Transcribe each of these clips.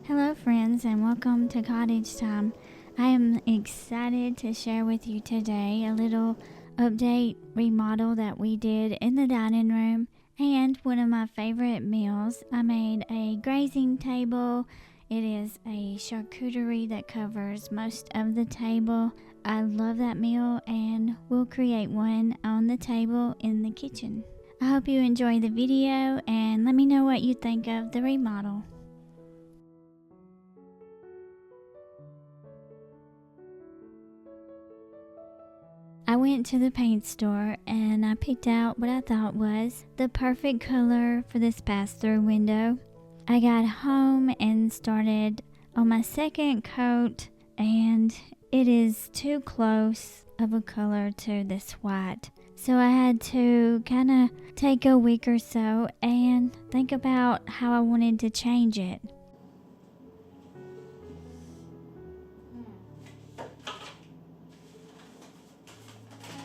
Hello friends and welcome to Cottage Time. I am excited to share with you today a little update remodel that we did in the dining room and one of my favorite meals. I made a grazing table. It is a charcuterie that covers most of the table. I love that meal and we'll create one on the table in the kitchen. I hope you enjoy the video and let me know what you think of the remodel. I went to the paint store and I picked out what I thought was the perfect color for this pass-through window. I got home and started on my second coat and it is too close of a color to this white. So I had to kind of take a week or so and think about how I wanted to change it.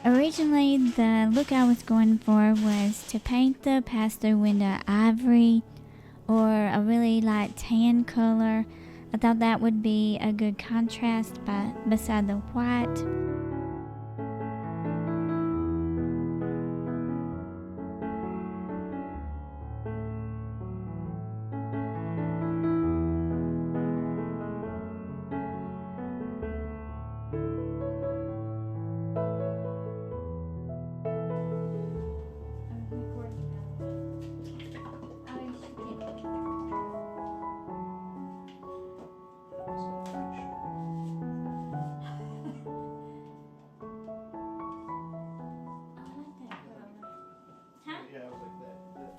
Originally, the look I was going for was to paint the pass-through window ivory or a really light tan color. I thought that would be a good contrast beside the white.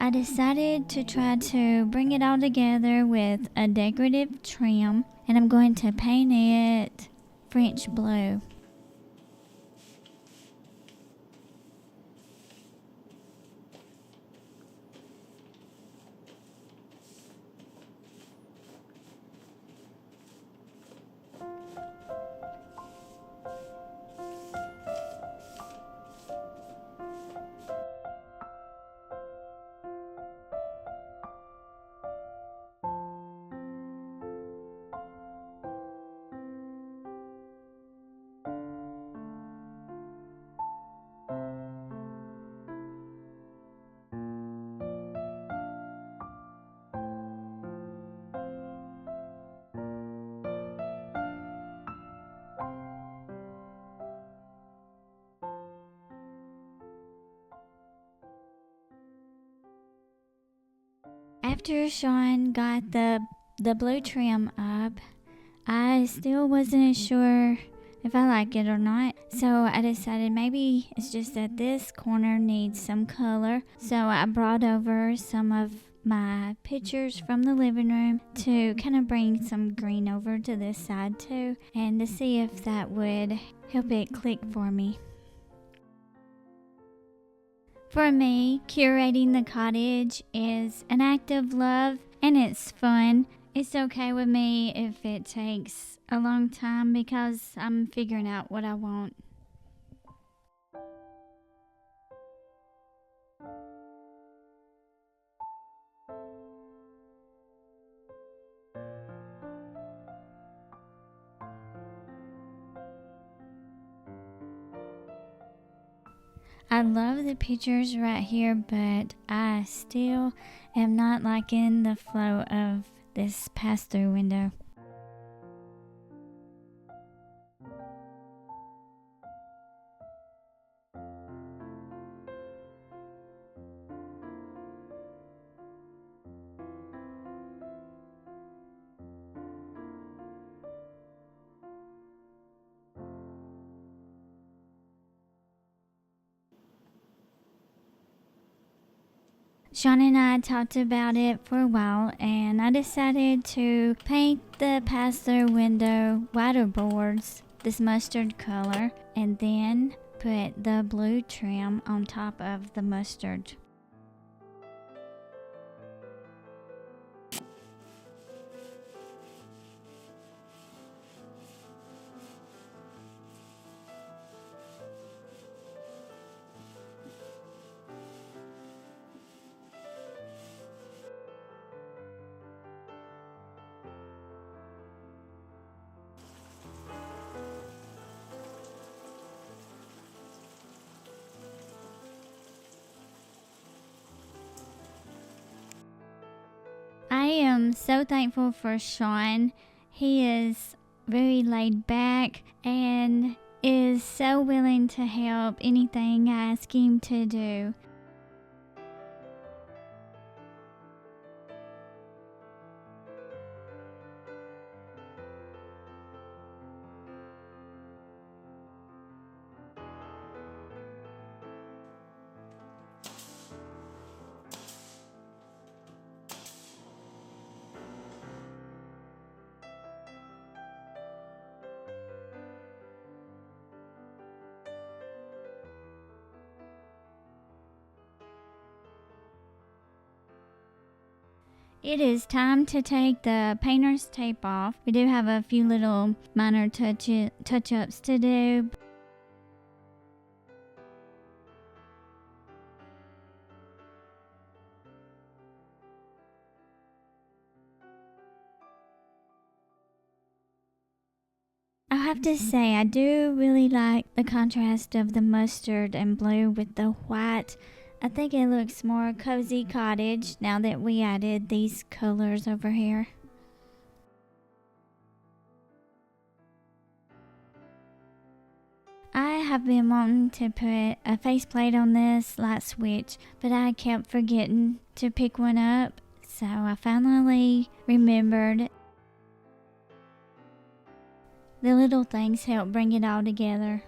I decided to try to bring it all together with a decorative trim, and I'm going to paint it French blue. After Sean got the blue trim up, I still wasn't sure if I like it or not. So I decided maybe it's just that this corner needs some color. So I brought over some of my pictures from the living room to kind of bring some green over to this side too, and to see if that would help it click for me. For me, curating the cottage is an act of love and it's fun. It's okay with me if it takes a long time because I'm figuring out what I want. I love the pictures right here, but I still am not liking the flow of this pass-through window. Sean and I talked about it for a while and I decided to paint the pass-through window wider boards this mustard color and then put the blue trim on top of the mustard. I'm so thankful for Sean. He is very laid back and is so willing to help anything I ask him to do. It is time to take the painter's tape off. We do have a few little minor touch-ups to do. I have to say, I do really like the contrast of the mustard and blue with the white. I think it looks more cozy cottage now that we added these colors over here. I have been wanting to put a faceplate on this light switch, but I kept forgetting to pick one up, so I finally remembered. The little things help bring it all together.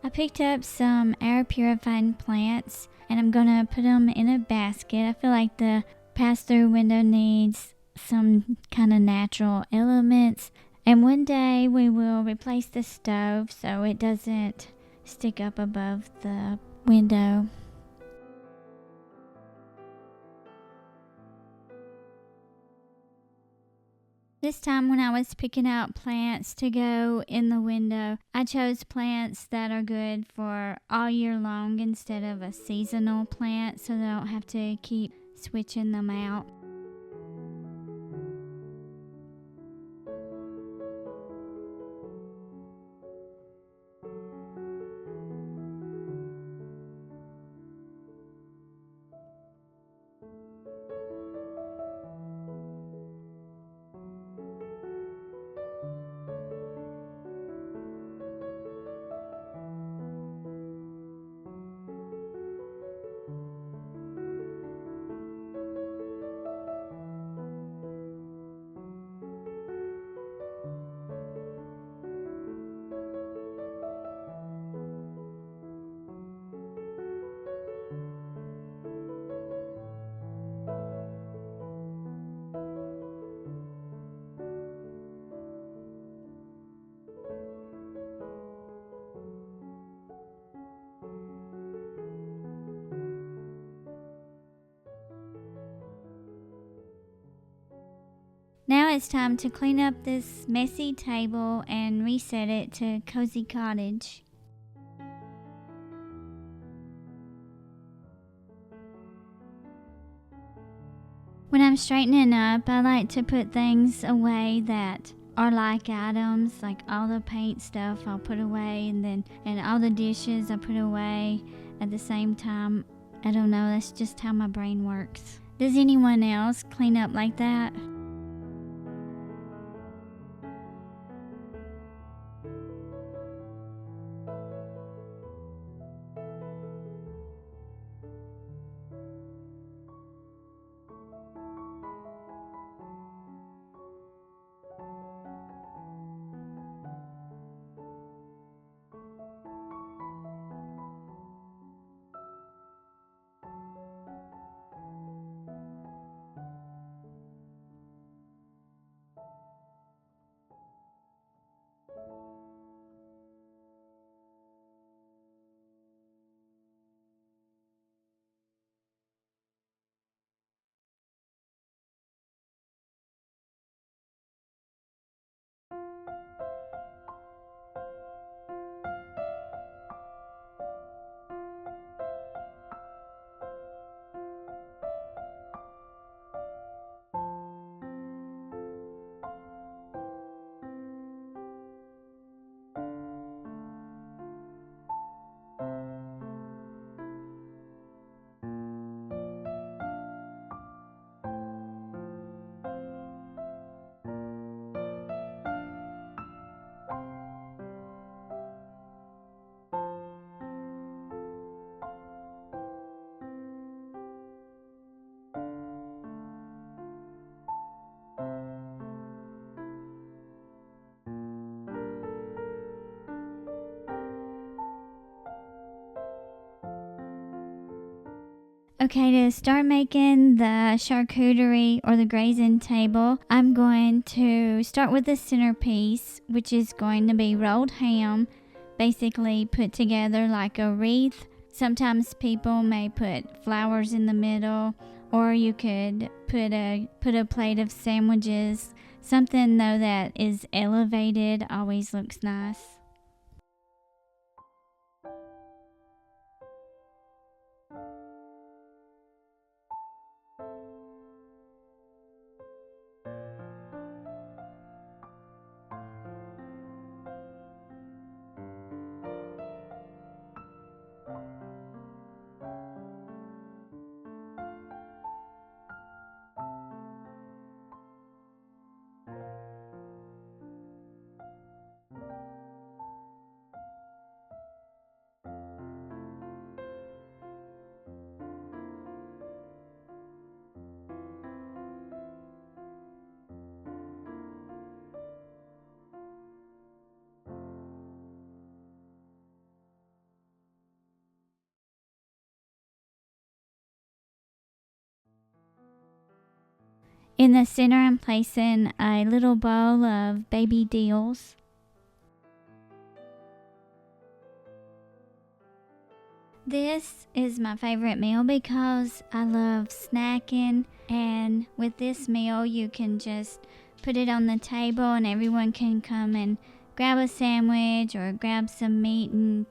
I picked up some air purifying plants and I'm gonna put them in a basket. I feel like the pass-through window needs some kind of natural elements, and one day we will replace the stove so it doesn't stick up above the window. This time when I was picking out plants to go in the window, I chose plants that are good for all year long instead of a seasonal plant, so they don't have to keep switching them out. Now it's time to clean up this messy table and reset it to cozy cottage. When I'm straightening up, I like to put things away that are like items, like all the paint stuff I'll put away, and all the dishes I put away at the same time. I don't know, that's just how my brain works. Does anyone else clean up like that? Okay, to start making the charcuterie or the grazing table, I'm going to start with the centerpiece, which is going to be rolled ham, basically put together like a wreath. Sometimes people may put flowers in the middle, or you could put a plate of sandwiches. Something though that is elevated always looks nice. In the center, I'm placing a little bowl of baby deals. This is my favorite meal because I love snacking, and with this meal you can just put it on the table and everyone can come and grab a sandwich or grab some meat and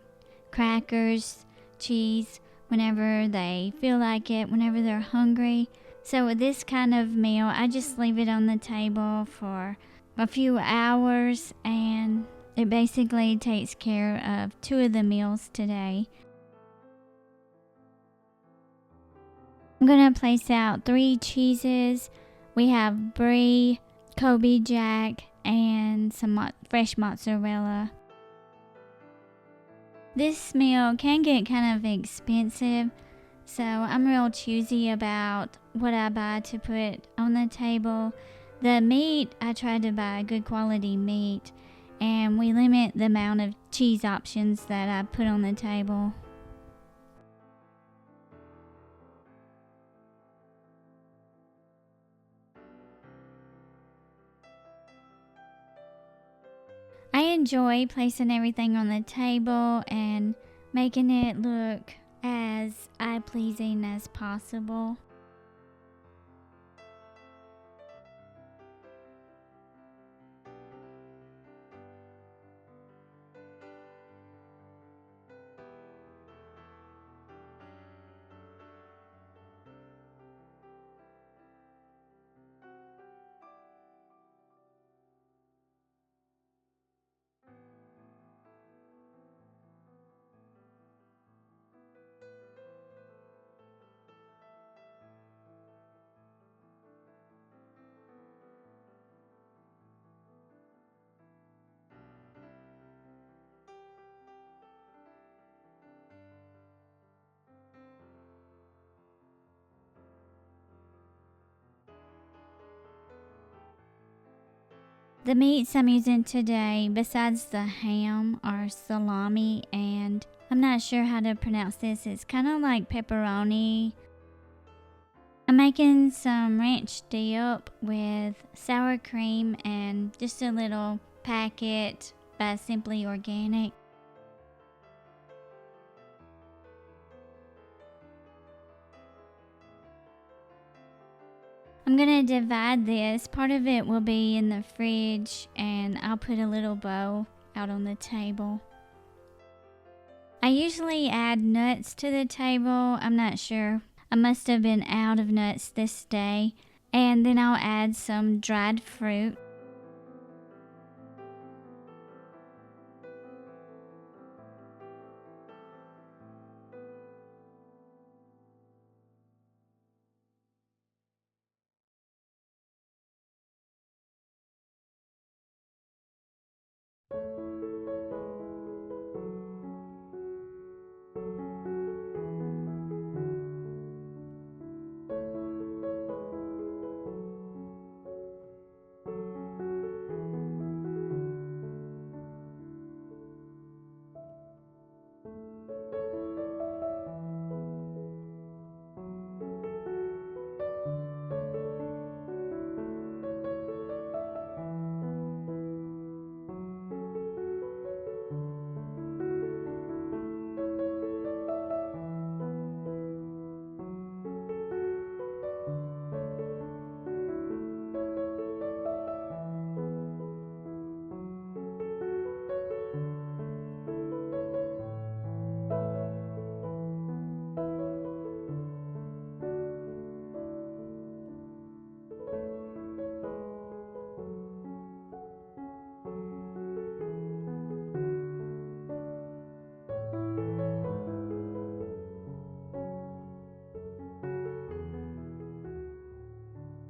crackers, cheese, whenever they feel like it, whenever they're hungry. So with this kind of meal, I just leave it on the table for a few hours, and it basically takes care of 2 of the meals today. I'm going to place out 3 cheeses. We have brie, Kobe Jack, and some fresh mozzarella. This meal can get kind of expensive, so I'm real choosy about what I buy to put on the table. The meat, I try to buy good quality meat, and we limit the amount of cheese options that I put on the table. I enjoy placing everything on the table and making it look as eye-pleasing as possible. The meats I'm using today, besides the ham, are salami, and I'm not sure how to pronounce this. It's kind of like pepperoni. I'm making some ranch dip with sour cream and just a little packet by Simply Organic. I'm going to divide this. Part of it will be in the fridge, and I'll put a little bowl out on the table. I usually add nuts to the table. I'm not sure. I must have been out of nuts this day. And then I'll add some dried fruit.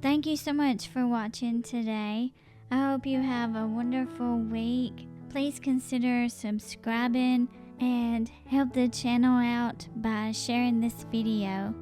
Thank you so much for watching today. I hope you have a wonderful week. Please consider subscribing and help the channel out by sharing this video.